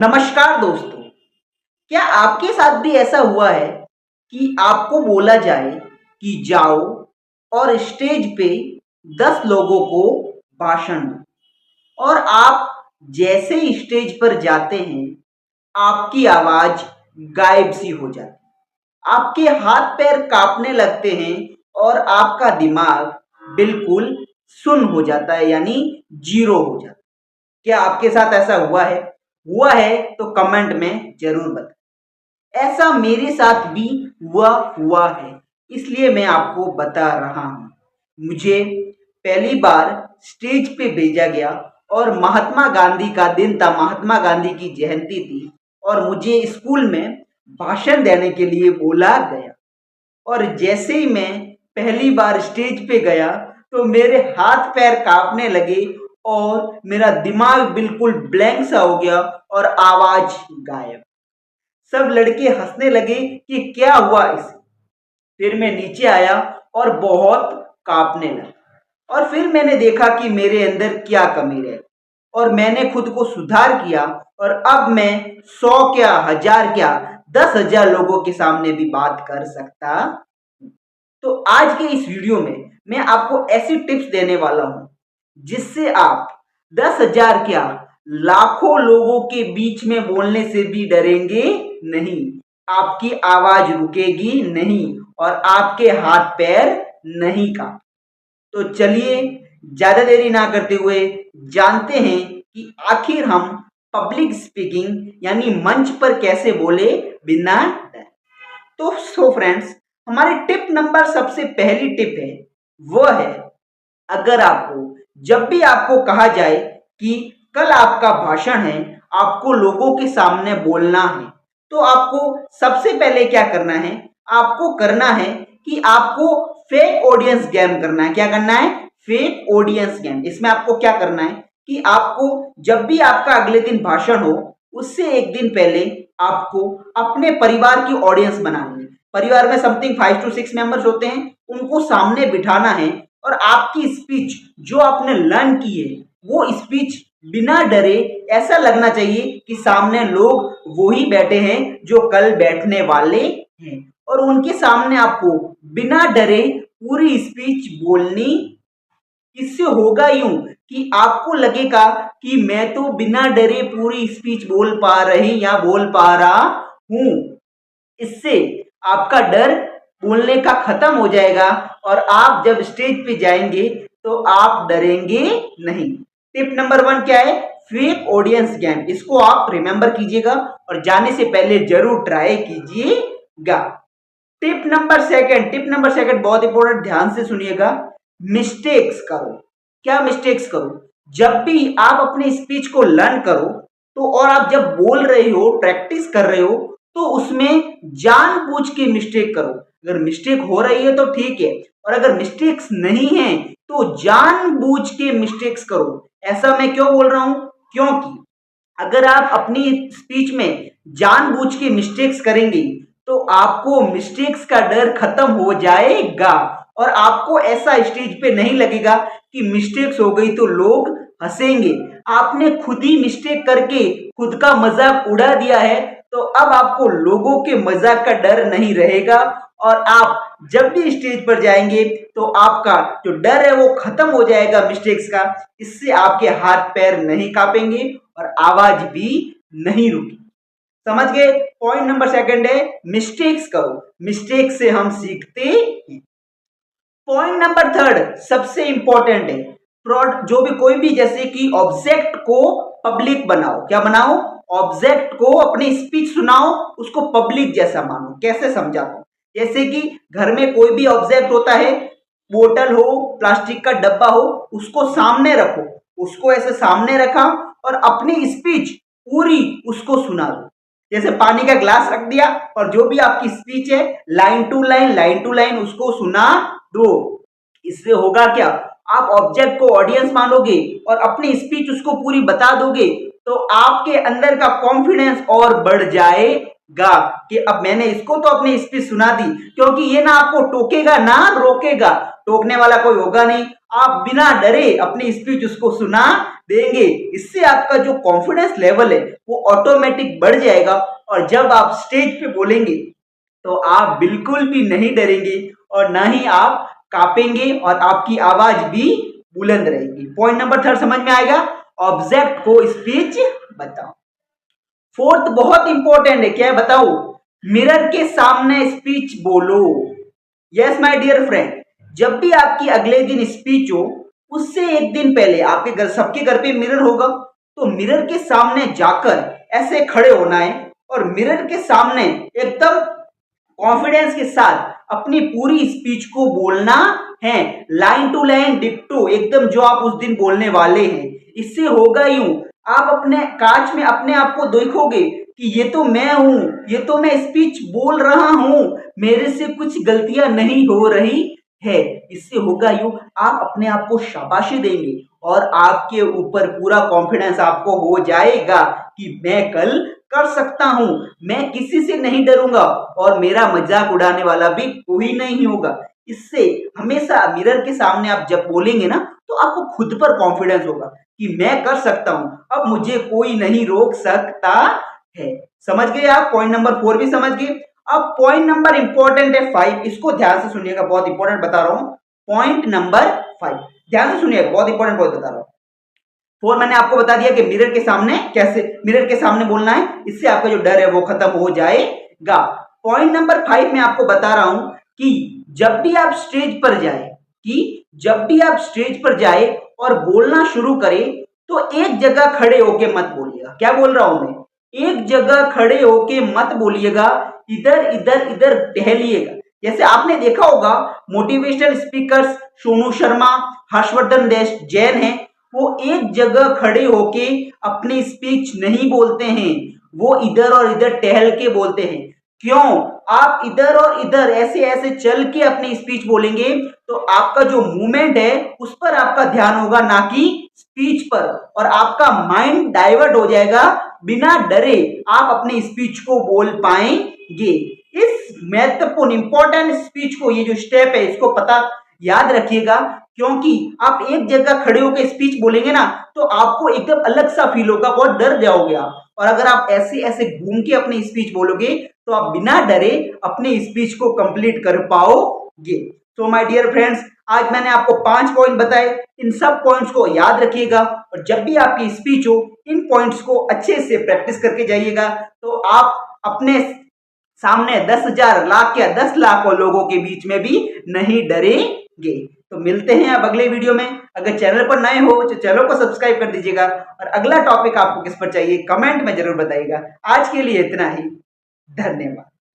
नमस्कार दोस्तों। क्या आपके साथ भी ऐसा हुआ है कि आपको बोला जाए कि जाओ और स्टेज पे 10 लोगों को भाषण दो और आप जैसे ही स्टेज पर जाते हैं आपकी आवाज गायब सी हो जाती है, आपके हाथ पैर कांपने लगते हैं और आपका दिमाग बिल्कुल सुन्न हो जाता है, यानी जीरो हो जाता है। क्या आपके साथ ऐसा हुआ है? हुआ है तो कमेंट में जरूर बताएं। ऐसा मेरे साथ भी हुआ है, इसलिए मैं आपको बता रहा हूँ। मुझे पहली बार स्टेज पे भेजा गया और महात्मा गांधी का दिन था, महात्मा गांधी की जयंती थी और मुझे स्कूल में भाषण देने के लिए बोला गया। और जैसे ही मैं पहली बार स्टेज पे गया तो मेरे हाथ पैर कांपने लगे और मेरा दिमाग बिल्कुल ब्लैंक सा हो गया और आवाज गायब। सब लड़के हंसने लगे कि क्या हुआ इसे। फिर मैं नीचे आया और बहुत कांपने लगा और फिर मैंने देखा कि मेरे अंदर क्या कमी है और मैंने खुद को सुधार किया और अब मैं 100 क्या, 1000 क्या, 10,000 लोगों के सामने भी बात कर सकता हूं। तो आज के इस वीडियो में मैं आपको ऐसी टिप्स देने वाला हूं जिससे आप 10,000 क्या, लाखों लोगों के बीच में बोलने से भी डरेंगे नहीं, आपकी आवाज रुकेगी नहीं और आपके हाथ पैर नहीं कांपेंगे। तो चलिए ज्यादा देरी ना करते हुए जानते हैं कि आखिर हम पब्लिक स्पीकिंग यानी मंच पर कैसे बोले बिना डरे। तो फ्रेंड्स, हमारी टिप नंबर सबसे पहली टिप है, वह है अगर आपको जब भी आपको कहा जाए कि कल आपका भाषण है, आपको लोगों के सामने बोलना है, तो आपको सबसे पहले क्या करना है? आपको करना है कि आपको फेक ऑडियंस गेम करना है। क्या करना है? Fake audience game. इसमें आपको क्या करना है कि आपको जब भी आपका अगले दिन भाषण हो उससे एक दिन पहले आपको अपने परिवार की ऑडियंस बनानी है। परिवार में समथिंग 5 to 6 मेंबर्स होते हैं, उनको सामने बिठाना है और आपकी स्पीच जो आपने लर्न की है वो स्पीच बिना डरे ऐसा लगना चाहिए कि सामने लोग वो ही बैठे हैं जो कल बैठने वाले हैं और उनके सामने आपको बिना डरे पूरी स्पीच बोलनी। इससे होगा यूं कि आपको लगेगा कि मैं तो बिना डरे पूरी स्पीच बोल पा रही या बोल पा रहा हूं। इससे आपका डर बोलने का खत्म हो जाएगा और आप जब स्टेज पे जाएंगे तो आप डरेंगे नहीं। टिप नंबर 1 क्या है? Fake audience game. इसको आप रिमेंबर कीजिएगा और जाने से पहले जरूर ट्राई कीजिएगा। टिप नंबर सेकंड बहुत इंपॉर्टेंट, ध्यान से सुनिएगा। मिस्टेक्स करो। क्या मिस्टेक्स करो? जब भी आप अपनी स्पीच को लर्न करो तो और आप जब बोल रहे हो, प्रैक्टिस कर रहे हो, तो उसमें जानबूझ के मिस्टेक करो। अगर मिस्टेक हो रही है तो ठीक है और अगर मिस्टेक्स नहीं है तो जानबूझ के मिस्टेक्स करो। ऐसा मैं क्यों बोल रहा हूं? क्योंकि अगर आप अपनी स्पीच में जानबूझ के मिस्टेक्स करेंगे तो आपको मिस्टेक्स का डर खत्म हो जाएगा और आपको ऐसा स्टेज पे नहीं लगेगा कि मिस्टेक्स हो गई तो लोग हंसेंगे। आपने खुद ही मिस्टेक करके खुद का मजाक उड़ा दिया है तो अब आपको लोगों के मजाक का डर नहीं रहेगा और आप जब भी स्टेज पर जाएंगे तो आपका जो डर है वो खत्म हो जाएगा मिस्टेक्स का। इससे आपके हाथ पैर नहीं कांपेंगे और आवाज भी नहीं रुकी। समझ गए? पॉइंट नंबर सेकंड है मिस्टेक्स करो, मिस्टेक से हम सीखते हैं। पॉइंट नंबर थर्ड सबसे इंपॉर्टेंट है, जो भी कोई भी जैसे कि ऑब्जेक्ट को पब्लिक बनाओ। क्या बनाओ? ऑब्जेक्ट को अपनी स्पीच सुनाओ, उसको पब्लिक जैसा मानो। कैसे समझाता हूं? जैसे कि घर में कोई भी ऑब्जेक्ट होता है, बोतल हो, प्लास्टिक का डब्बा हो, उसको सामने रखो, उसको ऐसे सामने रखा और अपनी स्पीच पूरी उसको सुना दो। जैसे पानी का ग्लास रख दिया और जो भी आपकी स्पीच है लाइन टू लाइन उसको सुना दो। इससे होगा क्या? आप ऑब्जेक्ट को ऑडियंस मानोगे और अपनी स्पीच उसको पूरी बता दोगे तो आपके अंदर का कॉन्फिडेंस और बढ़ जाएगा। गा कि अब मैंने इसको तो अपनी स्पीच सुना दी, क्योंकि ये ना आपको टोकेगा ना रोकेगा, टोकने वाला कोई होगा नहीं, आप बिना डरे अपनी स्पीच उसको सुना देंगे। इससे आपका जो कॉन्फिडेंस लेवल है वो ऑटोमेटिक बढ़ जाएगा, और जब आप स्टेज पे बोलेंगे तो आप बिल्कुल भी नहीं डरेंगे और ना ही आप कांपेंगे, और आपकी आवाज भी बुलंद रहेगी। पॉइंट नंबर 3 समझ में आएगा, ऑब्जेक्ट को स्पीच बताओ। फोर्थ बहुत इंपॉर्टेंट है, क्या है बताओ, मिरर के सामने स्पीच बोलो। यस माय डियर फ्रेंड, जब भी आपकी अगले दिन स्पीच हो उससे एक दिन पहले आपके घर, सबके घर पे मिरर होगा, तो मिरर के सामने जाकर ऐसे खड़े होना है और मिरर के सामने एकदम कॉन्फिडेंस के साथ अपनी पूरी स्पीच को बोलना है, लाइन टू लाइन डिक्टो एकदम जो आप उस दिन बोलने वाले हैं। इससे होगा यूं, आप अपने कांच में अपने आप को देखोगे कि ये तो मैं हूं, ये तो मैं स्पीच बोल रहा हूं, मेरे से कुछ गलतियां नहीं हो रही है। इससे होगा यूं, आप अपने आप को शाबाशी देंगे और आपके ऊपर पूरा कॉन्फिडेंस आपको हो जाएगा कि मैं कल कर सकता हूं, मैं किसी से नहीं डरूंगा और मेरा मजाक उड़ाने वाला भी कोई नहीं होगा। इससे हमेशा मिरर के सामने आप जब बोलेंगे ना, तो आपको खुद पर कॉन्फिडेंस होगा कि मैं कर सकता हूं, अब मुझे कोई नहीं रोक सकता है। समझ गए आप, पॉइंट नंबर 4 भी समझ गए। अब पॉइंट नंबर इंपॉर्टेंट है 5, इसको ध्यान से सुनिएगा, बहुत इंपॉर्टेंट बता रहा हूं। पॉइंट नंबर 5 ध्यान से सुनिएगा, बहुत इंपॉर्टेंट पॉइंट बता रहा हूं। 4 मैंने आपको बता दिया कि मिरर के सामने कैसे, मिरर के सामने बोलना है, इससे आपका जो डर है वो खत्म हो जाएगा। पॉइंट नंबर 5 में आपको बता रहा हूं कि जब भी आप स्टेज पर जाए, कि जब भी आप स्टेज पर जाए और बोलना शुरू करें, तो एक जगह खड़े होके मत बोलिएगा। क्या बोल रहा हूं मैं, एक जगह खड़े होके मत बोलिएगा, इधर इधर इधर टहलिएगा। जैसे आपने देखा होगा मोटिवेशनल स्पीकर्स सोनू शर्मा, हर्षवर्धन जैन है, वो एक जगह खड़े होके अपनी स्पीच नहीं बोलते हैं, वो इधर और इधर टहल के बोलते हैं। क्यों, आप इधर और इधर ऐसे ऐसे चल के अपनी स्पीच बोलेंगे तो आपका जो मूवमेंट है उस पर आपका ध्यान होगा, ना कि स्पीच पर, और आपका माइंड डाइवर्ट हो जाएगा। बिना डरे आप अपनी स्पीच को बोल पाएंगे। इस महत्वपूर्ण इंपॉर्टेंट स्पीच को, ये जो स्टेप है इसको पता याद रखिएगा, क्योंकि आप एक जगह खड़े होकर स्पीच बोलेंगे ना तो आपको एकदम अलग सा फील होगा, बहुत डर जाओगे आप। और अगर आप ऐसे ऐसे घूम के अपनी स्पीच बोलोगे तो आप बिना डरे अपनी स्पीच को कंप्लीट कर पाओगे। तो माय डियर फ्रेंड्स, आज मैंने आपको 5 पॉइंट बताए, इन सब पॉइंट्स को याद रखिएगा और जब भी आपकी स्पीच हो इन पॉइंट्स को अच्छे से प्रैक्टिस करके जाइएगा, तो आप अपने सामने 10,000 लाख या 10 लाख लोगों के बीच में भी नहीं डरेंगे। तो मिलते हैं अब अगले वीडियो में। अगर चैनल पर नए हो तो चैनल को सब्सक्राइब कर दीजिएगा, और अगला टॉपिक आपको किस पर चाहिए कमेंट में जरूर बताइएगा। आज के लिए इतना ही, धन्यवाद।